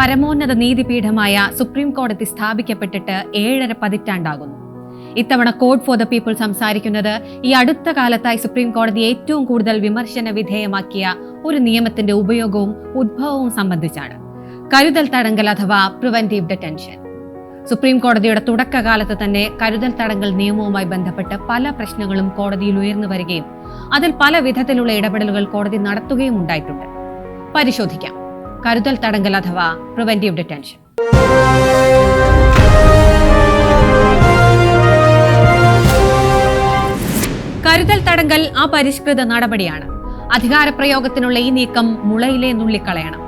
പരമോന്നത നീതിപീഠമായ സുപ്രീം കോടതി സ്ഥാപിക്കപ്പെട്ടിട്ട് 7.5 പതിറ്റാണ്ടാകുന്നു. ഇത്തവണ കോഡ് ഫോർ ദ പീപ്പിൾ സംസാരിക്കുന്നത് ഈ അടുത്ത കാലത്തായി സുപ്രീം കോടതി ഏറ്റവും കൂടുതൽ വിമർശന വിധേയമാക്കിയ ഒരു നിയമത്തിന്റെ ഉപയോഗവും ഉദ്ഭവവും സംബന്ധിച്ചാണ്. കരുതൽ തടങ്കൽ അഥവാ പ്രിവന്റീവ് ഡിറ്റൻഷൻ. സുപ്രീം കോടതിയുടെ തുടക്കകാലത്ത് തന്നെ കരുതൽ തടങ്കൽ നിയമവുമായി ബന്ധപ്പെട്ട് പല പ്രശ്നങ്ങളും കോടതിയിൽ ഉയർന്നു വരികയും അതിൽ പല വിധത്തിലുള്ള ഇടപെടലുകൾ കോടതി നടത്തുകയും ഉണ്ടായിട്ടുണ്ട്. പരിശോധിക്കാം. കരുതൽ തടങ്കൽ അഥവാ പ്രിവന്റീവ് ഡിറ്റൻഷൻ. കരുതൽ തടങ്കൽ അപരിഷ്കൃത നടപടിയാണ്. അധികാരപ്രയോഗത്തിനുള്ള ഈ നീക്കം മുളയിലെ നുള്ളിക്കളയണം.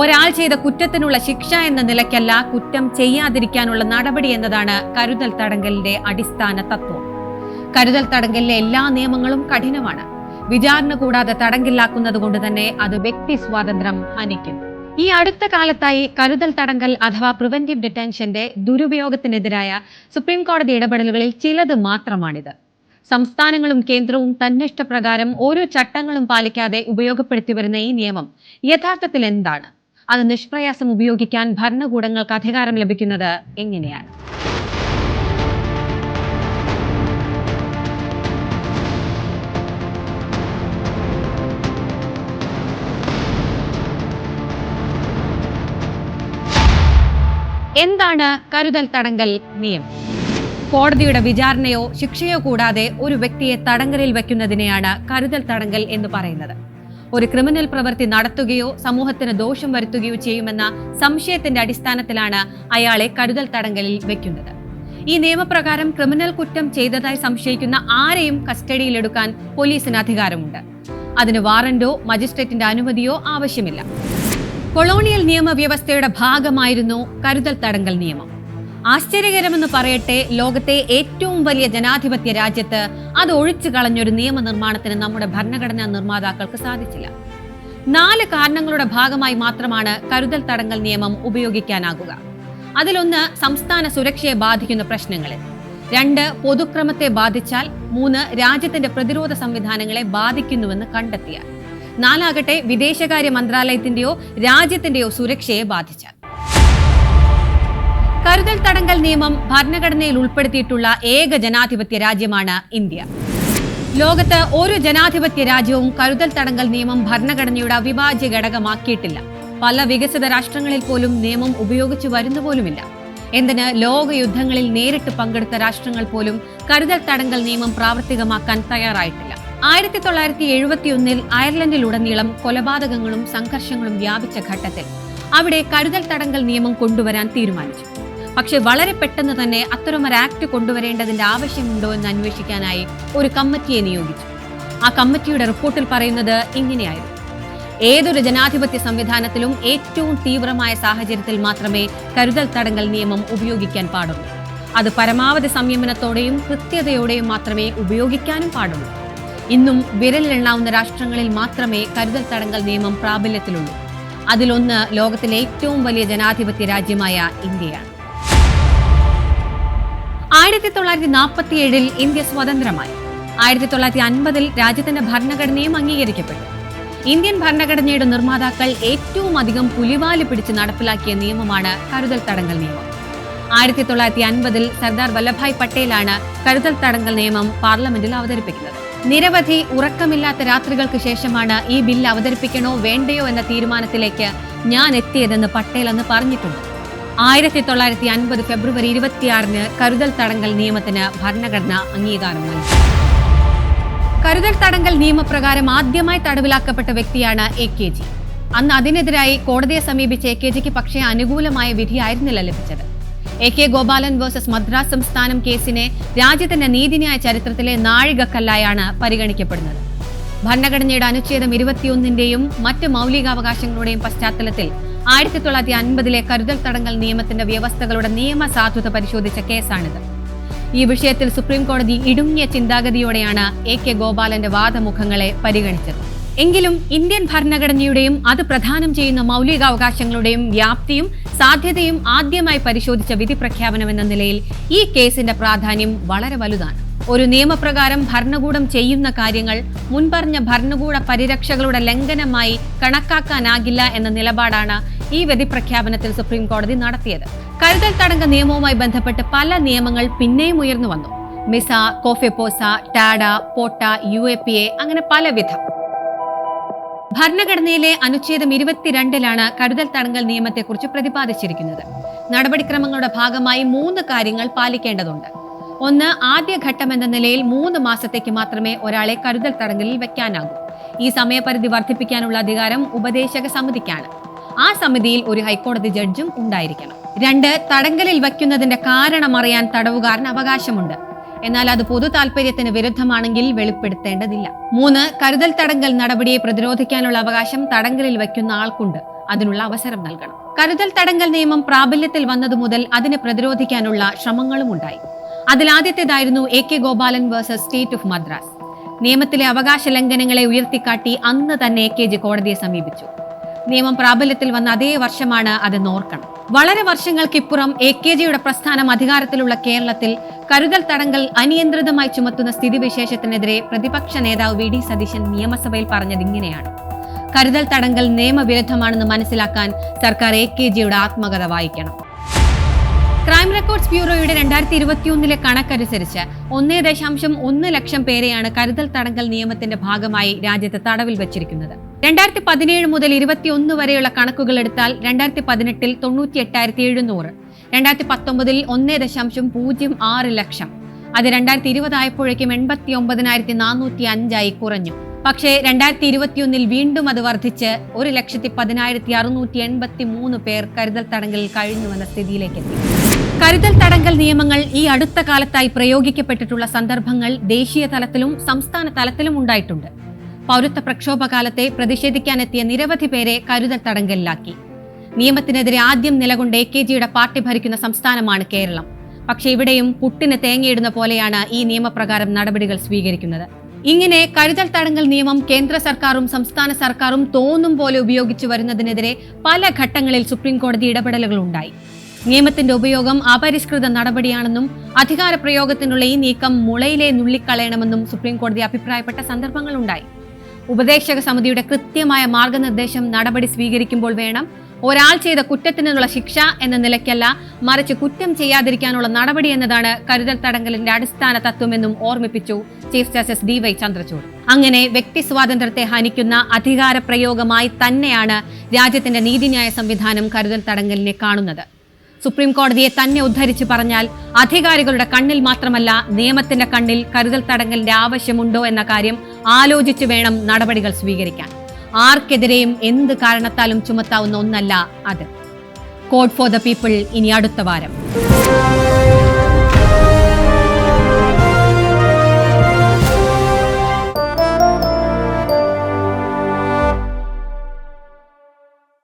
ഒരാൾ ചെയ്ത കുറ്റത്തിനുള്ള ശിക്ഷ എന്ന നിലയ്ക്കല്ല, കുറ്റം ചെയ്യാതിരിക്കാനുള്ള നടപടി എന്നതാണ് കരുതൽ തടങ്കലിന്റെ അടിസ്ഥാന തത്വം. കരുതൽ തടങ്കലിലെ എല്ലാ നിയമങ്ങളും കഠിനമാണ്. വിചാരണ കൂടാതെ തടങ്കലിലാക്കുന്നത് കൊണ്ട് തന്നെ അത് വ്യക്തി സ്വാതന്ത്ര്യം ഹനിക്കുന്നു. ഈ അടുത്ത കാലത്തായി കരുതൽ തടങ്കൽ അഥവാ പ്രിവന്റീവ് ഡിറ്റൻഷന്റെ ദുരുപയോഗത്തിനെതിരായ സുപ്രീം കോടതി ഇടപെടലുകളിൽ ചിലത് മാത്രമാണിത്. സംസ്ഥാനങ്ങളും കേന്ദ്രവും തന്നിഷ്ടപ്രകാരം ഓരോ ചട്ടങ്ങളും പാലിക്കാതെ ഉപയോഗപ്പെടുത്തി വരുന്ന ഈ നിയമം യഥാർത്ഥത്തിൽ എന്താണ്? അത് നിഷ്പ്രയാസം ഉപയോഗിക്കാൻ ഭരണകൂടങ്ങൾക്ക് അധികാരം ലഭിക്കുന്നത് എങ്ങനെയാണ്? എന്താണ് കരുതൽ തടങ്കൽ നിയമം? കോടതിയുടെ വിചാരണയോ ശിക്ഷയോ കൂടാതെ ഒരു വ്യക്തിയെ തടങ്കലിൽ വയ്ക്കുന്നതിനെയാണ് കരുതൽ തടങ്കൽ എന്ന് പറയുന്നത്. ഒരു ക്രിമിനൽ പ്രവൃത്തി നടത്തുകയോ സമൂഹത്തിന് ദോഷം വരുത്തുകയോ ചെയ്യുമെന്ന സംശയത്തിന്റെ അടിസ്ഥാനത്തിലാണ് അയാളെ കരുതൽ തടങ്കലിൽ വെക്കുന്നത്. ഈ നിയമപ്രകാരം ക്രിമിനൽ കുറ്റം ചെയ്തതായി സംശയിക്കുന്ന ആരെയും കസ്റ്റഡിയിലെടുക്കാൻ പോലീസിന് അധികാരമുണ്ട്. അതിന് വാറന്റോ മജിസ്ട്രേറ്റിന്റെ അനുമതിയോ ആവശ്യമില്ല. കൊളോണിയൽ നിയമവ്യവസ്ഥയുടെ ഭാഗമായിരുന്നു കരുതൽ തടങ്കൽ നിയമം. ആശ്ചര്യകരമെന്ന് പറയട്ടെ, ലോകത്തെ ഏറ്റവും വലിയ ജനാധിപത്യ രാജ്യത്ത് അത് ഒഴിച്ചു കളഞ്ഞൊരു നിയമനിർമ്മാണത്തിന് നമ്മുടെ ഭരണഘടനാ നിർമ്മാതാക്കൾക്ക് സാധിച്ചില്ല. 4 കാരണങ്ങളുടെ ഭാഗമായി മാത്രമാണ് കരുതൽ തടങ്കൽ നിയമം ഉപയോഗിക്കാനാകുക. അതിലൊന്ന്, സംസ്ഥാന സുരക്ഷയെ ബാധിക്കുന്ന പ്രശ്നങ്ങളിൽ. 2, പൊതുക്രമത്തെ ബാധിച്ചാൽ. 3, രാജ്യത്തിന്റെ പ്രതിരോധ സംവിധാനങ്ങളെ ബാധിക്കുന്നുവെന്ന് കണ്ടെത്തിയാൽ. 4, വിദേശകാര്യ മന്ത്രാലയത്തിന്റെയോ രാജ്യത്തിന്റെയോ സുരക്ഷയെ ബാധിച്ചാൽ. കരുതൽ തടങ്കൽ നിയമം ഭരണഘടനയിൽ ഉൾപ്പെടുത്തിയിട്ടുള്ള ഏക ജനാധിപത്യ രാജ്യമാണ് ഇന്ത്യ. ലോകത്ത് ഒരു ജനാധിപത്യ രാജ്യവും കരുതൽ തടങ്കൽ നിയമം ഭരണഘടനയുടെ അവിഭാജ്യ ഘടകമാക്കിയിട്ടില്ല. പല വികസിത രാഷ്ട്രങ്ങളിൽ പോലും നിയമം ഉപയോഗിച്ചു വരുന്നു പോലുമില്ല. എന്തിന്, ലോക യുദ്ധങ്ങളിൽ നേരിട്ട് പങ്കെടുത്ത രാഷ്ട്രങ്ങൾ പോലും കരുതൽ തടങ്കൽ നിയമം പ്രാവർത്തികമാക്കാൻ തയ്യാറായിട്ടില്ല. 1971 അയർലൻഡിലുടനീളം കൊലപാതകങ്ങളും സംഘർഷങ്ങളും വ്യാപിച്ച ഘട്ടത്തിൽ അവിടെ കരുതൽ തടങ്കൽ നിയമം കൊണ്ടുവരാൻ തീരുമാനിച്ചു. പക്ഷെ വളരെ പെട്ടെന്ന് തന്നെ അത്തരമൊരു ആക്ട് കൊണ്ടുവരേണ്ടതിന്റെ ആവശ്യമുണ്ടോ എന്ന് അന്വേഷിക്കാനായി ഒരു കമ്മിറ്റിയെ നിയോഗിച്ചു. ആ കമ്മിറ്റിയുടെ റിപ്പോർട്ടിൽ പറയുന്നത് ഇങ്ങനെയായിരുന്നു: ഏതൊരു ജനാധിപത്യ സംവിധാനത്തിലും ഏറ്റവും തീവ്രമായ സാഹചര്യത്തിൽ മാത്രമേ കരുതൽ തടങ്കൽ നിയമം ഉപയോഗിക്കാൻ പാടുള്ളൂ. അത് പരമാവധി സംയമനത്തോടെയും കൃത്യതയോടെയും മാത്രമേ ഉപയോഗിക്കാനും പാടുള്ളൂ. ഇന്നും വിരലിലെണ്ണാവുന്ന രാഷ്ട്രങ്ങളിൽ മാത്രമേ കരുതൽ തടങ്കൽ നിയമം പ്രാബല്യത്തിലുള്ളൂ. അതിലൊന്ന് ലോകത്തിലെ ഏറ്റവും വലിയ ജനാധിപത്യ രാജ്യമായ ഇന്ത്യയാണ്. 1947 ഇന്ത്യ സ്വതന്ത്രമായി. 1950 രാജ്യത്തിന്റെ ഭരണഘടനയും അംഗീകരിക്കപ്പെട്ടു. ഇന്ത്യൻ ഭരണഘടനയുടെ നിർമ്മാതാക്കൾ ഏറ്റവും അധികം പുലിവാല് പിടിച്ച് നടപ്പിലാക്കിയ നിയമമാണ് കരുതൽ തടങ്കൽ നിയമം. 1950 സർദാർ വല്ലഭായ് പട്ടേലാണ് കരുതൽ തടങ്കൽ നിയമം പാർലമെന്റിൽ അവതരിപ്പിക്കുന്നത്. നിരവധി ഉറക്കമില്ലാത്ത രാത്രികൾക്ക് ശേഷമാണ് ഈ ബില്ല് അവതരിപ്പിക്കണോ വേണ്ടയോ എന്ന തീരുമാനത്തിലേക്ക് ഞാൻ എത്തിയതെന്ന് പട്ടേൽ അന്ന് പറഞ്ഞിട്ടുണ്ട്. 1950 ഫെബ്രുവരി 26 കരുതൽ തടങ്കൽ നിയമത്തിന് ഭരണഘടന അംഗീകാരം നൽകി. കരുതൽ തടങ്കൽ നിയമപ്രകാരം ആദ്യമായി തടവിലാക്കപ്പെട്ട വ്യക്തിയാണ് AKG. അന്ന് അതിനെതിരായി കോടതിയെ സമീപിച്ച AKGക്ക് പക്ഷേ അനുകൂലമായ വിധിയായിരുന്നില്ല ലഭിച്ചത്. AK ഗോപാലൻ വേഴ്സസ് മദ്രാസ് സംസ്ഥാനം കേസിനെ രാജ്യത്തിന്റെ നീതിന്യായ ചരിത്രത്തിലെ നാഴികക്കല്ലായാണ് പരിഗണിക്കപ്പെടുന്നത്. ഭരണഘടനയുടെ അനുച്ഛേദം 21ന്റെയും മറ്റ് മൗലികാവകാശങ്ങളുടെയും പശ്ചാത്തലത്തിൽ 1950 കരുതൽ തടങ്കൽ നിയമത്തിന്റെ വ്യവസ്ഥകളുടെ നിയമസാധുത പരിശോധിച്ച കേസാണിത്. ഈ വിഷയത്തിൽ സുപ്രീം കോടതി ഇടുങ്ങിയ ചിന്താഗതിയോടെയാണ് AK ഗോപാലന്റെ വാദമുഖങ്ങളെ പരിഗണിച്ചത്. എങ്കിലും ഇന്ത്യൻ ഭരണഘടനയുടെയും അത് പ്രദാനം ചെയ്യുന്ന മൗലികാവകാശങ്ങളുടെയും വ്യാപ്തിയും സാധ്യതയും ആദ്യമായി പരിശോധിച്ച വിധി പ്രഖ്യാപനം എന്ന നിലയിൽ ഈ കേസിന്റെ പ്രാധാന്യം വളരെ വലുതാണ്. ഒരു നിയമപ്രകാരം ഭരണകൂടം ചെയ്യുന്ന കാര്യങ്ങൾ മുൻപറഞ്ഞ ഭരണകൂട പരിരക്ഷകളുടെ ലംഘനമായി കണക്കാക്കാനാകില്ല എന്ന നിലപാടാണ് ഈ വിധിപ്രഖ്യാപനത്തിൽ സുപ്രീം കോടതി നടത്തിയത്. കരുതൽ തടങ്കൽ നിയമവുമായി ബന്ധപ്പെട്ട് പല നിയമങ്ങൾ പിന്നെയും ഉയർന്നു വന്നു. മിസ, കോഫെപ്പോസ, ടാഡ, പോട്ട, UAPA അങ്ങനെ പലവിധം. ഭരണഘടനയിലെ അനുച്ഛേദം 22-ലാണ് കരുതൽ തടങ്കൽ നിയമത്തെക്കുറിച്ച് പ്രതിപാദിച്ചിരിക്കുന്നത്. നടപടിക്രമങ്ങളുടെ ഭാഗമായി 3 കാര്യങ്ങൾ പാലിക്കേണ്ടതുണ്ട്. 1. ആദ്യഘട്ടം എന്ന നിലയിൽ 3 മാസത്തേക്ക് മാത്രമേ ഒരാളെ കരുതൽ തടങ്കലിൽ വെക്കാനാകൂ. ഈ സമയപരിധി വർദ്ധിപ്പിക്കാനുള്ള അധികാരം ഉപദേശക സമിതിക്കാണ്. ആ സമിതിയിൽ ഒരു ഹൈക്കോടതി ജഡ്ജും ഉണ്ടായിരിക്കണം. 2. തടങ്കലിൽ വയ്ക്കുന്നതിന്റെ കാരണം അറിയാൻ തടവുകാരന് അവകാശമുണ്ട്. എന്നാൽ അത് പൊതു താൽപര്യത്തിന് വിരുദ്ധമാണെങ്കിൽ വെളിപ്പെടുത്തേണ്ടതില്ല. 3. കരുതൽ തടങ്കൽ നടപടിയെ പ്രതിരോധിക്കാനുള്ള അവകാശം തടങ്കലിൽ വയ്ക്കുന്ന ആൾക്കുണ്ട്. അതിനുള്ള അവസരം നൽകണം. കരുതൽ തടങ്കൽ നിയമം പ്രാബല്യത്തിൽ വന്നതു മുതൽ അതിനെ പ്രതിരോധിക്കാനുള്ള ശ്രമങ്ങളും ഉണ്ടായി. അതിലാദ്യത്തേതായിരുന്നു AK Gopalan versus state of Madras. നിയമത്തിലെ അവകാശ ലംഘനങ്ങളെ ഉയർത്തിക്കാട്ടി അന്ന് തന്നെ AKG കോടതിയെ സമീപിച്ചു. നിയമം പ്രാബല്യത്തിൽ വന്ന അതേ വർഷമാണ് അതെന്ന് ഓർക്കണം. വളരെ വർഷങ്ങൾക്കിപ്പുറം AKGയുടെ പ്രസ്ഥാനം അധികാരത്തിലുള്ള കേരളത്തിൽ കരുതൽ തടങ്കൽ അനിയന്ത്രിതമായി ചുമത്തുന്ന സ്ഥിതിവിശേഷത്തിനെതിരെ പ്രതിപക്ഷ നേതാവ് VD സതീശൻ നിയമസഭയിൽ പറഞ്ഞത് ഇങ്ങനെയാണ്: കരുതൽ തടങ്കൽ നിയമവിരുദ്ധമാണെന്ന് മനസ്സിലാക്കാൻ സർക്കാർ AKGയുടെ ആത്മകഥ വായിക്കണം. ക്രൈം റെക്കോർഡ്സ് ബ്യൂറോയുടെ 2021 കണക്കനുസരിച്ച് 1.1 ലക്ഷം പേരെയാണ് കരുതൽ തടങ്കൽ നിയമത്തിന്റെ ഭാഗമായി രാജ്യത്ത് തടവിൽ വെച്ചിരിക്കുന്നത്. 2017 മുതൽ 2021 വരെയുള്ള കണക്കുകൾ എടുത്താൽ 2018-ൽ 98,700, 2019-ൽ 1.06 ലക്ഷം. അത് 2020 ആയപ്പോഴേക്കും 89,405 കുറഞ്ഞു. പക്ഷേ 2021-ൽ വീണ്ടും അത് വർദ്ധിച്ച് 1,10,683 പേർ കരുതൽ തടങ്കലിൽ കഴിഞ്ഞുവെന്ന സ്ഥിതിയിലേക്ക് എത്തി. കരുതൽ തടങ്കൽ നിയമങ്ങൾ ഈ അടുത്ത കാലത്തായി പ്രയോഗിക്കപ്പെട്ടിട്ടുള്ള സന്ദർഭങ്ങൾ ദേശീയ തലത്തിലും സംസ്ഥാന തലത്തിലും ഉണ്ടായിട്ടുണ്ട്. പൗരത്വ പ്രക്ഷോഭകാലത്തെ പ്രതിഷേധിക്കാനെത്തിയ നിരവധി പേരെ കരുതൽ തടങ്കലിലാക്കി. നിയമത്തിനെതിരെ ആദ്യം നിലകൊണ്ട AKGയുടെ പാർട്ടി ഭരിക്കുന്ന സംസ്ഥാനമാണ് കേരളം. പക്ഷേ ഇവിടെയും പുട്ടിന് തേങ്ങയിടുന്ന പോലെയാണ് ഈ നിയമപ്രകാരം നടപടികൾ സ്വീകരിക്കുന്നത്. ഇങ്ങനെ കരുതൽ തടങ്കൽ നിയമം കേന്ദ്ര സർക്കാരും സംസ്ഥാന സർക്കാരും തോന്നും പോലെ ഉപയോഗിച്ചു വരുന്നതിനെതിരെ പല ഘട്ടങ്ങളിൽ സുപ്രീം കോടതി ഇടപെടലുകൾ ഉണ്ടായി. നിയമത്തിന്റെ ഉപയോഗം അപരിഷ്കൃത നടപടിയാണെന്നും അധികാര പ്രയോഗത്തിനുള്ള ഈ നീക്കം മുളയിലെ നുള്ളിക്കളയണമെന്നും സുപ്രീം കോടതി അഭിപ്രായപ്പെട്ട സന്ദർഭങ്ങളുണ്ടായി. ഉപദേശക സമിതിയുടെ കൃത്യമായ മാർഗനിർദ്ദേശം നടപടി സ്വീകരിക്കുമ്പോൾ വേണം ഒരാൾ ചെയ്ത കുറ്റത്തിനുള്ള ശിക്ഷ എന്ന നിലയ്ക്കല്ല, മറിച്ച് കുറ്റം ചെയ്യാതിരിക്കാനുള്ള നടപടി എന്നതാണ് കരുതൽ തടങ്കലിന്റെ അടിസ്ഥാന തത്വമെന്നും ഓർമ്മിപ്പിച്ചു ചീഫ് ജസ്റ്റിസ് DY ചന്ദ്രചൂഡ്. അങ്ങനെ വ്യക്തി സ്വാതന്ത്ര്യത്തെ ഹനിക്കുന്ന അധികാര പ്രയോഗമായി തന്നെയാണ് രാജ്യത്തിന്റെ നീതിന്യായ സംവിധാനം കരുതൽ തടങ്കലിനെ കാണുന്നത്. സുപ്രീം കോടതിയെ തന്നെ ഉദ്ധരിച്ച് പറഞ്ഞാൽ അധികാരികളുടെ കണ്ണിൽ മാത്രമല്ല നിയമത്തിന്റെ കണ്ണിൽ കരുതൽ തടങ്കലിന്റെ ആവശ്യമുണ്ടോ എന്ന കാര്യം ആലോചിച്ച് വേണം നടപടികൾ സ്വീകരിക്കാൻ. ആർക്കെതിരെയും എന്ത് കാരണത്താലും ചുമത്താവുന്ന ഒന്നല്ല അത്. കോഡ് ഫോർ ദ പീപ്പിൾ ഇനി അടുത്ത വാരം.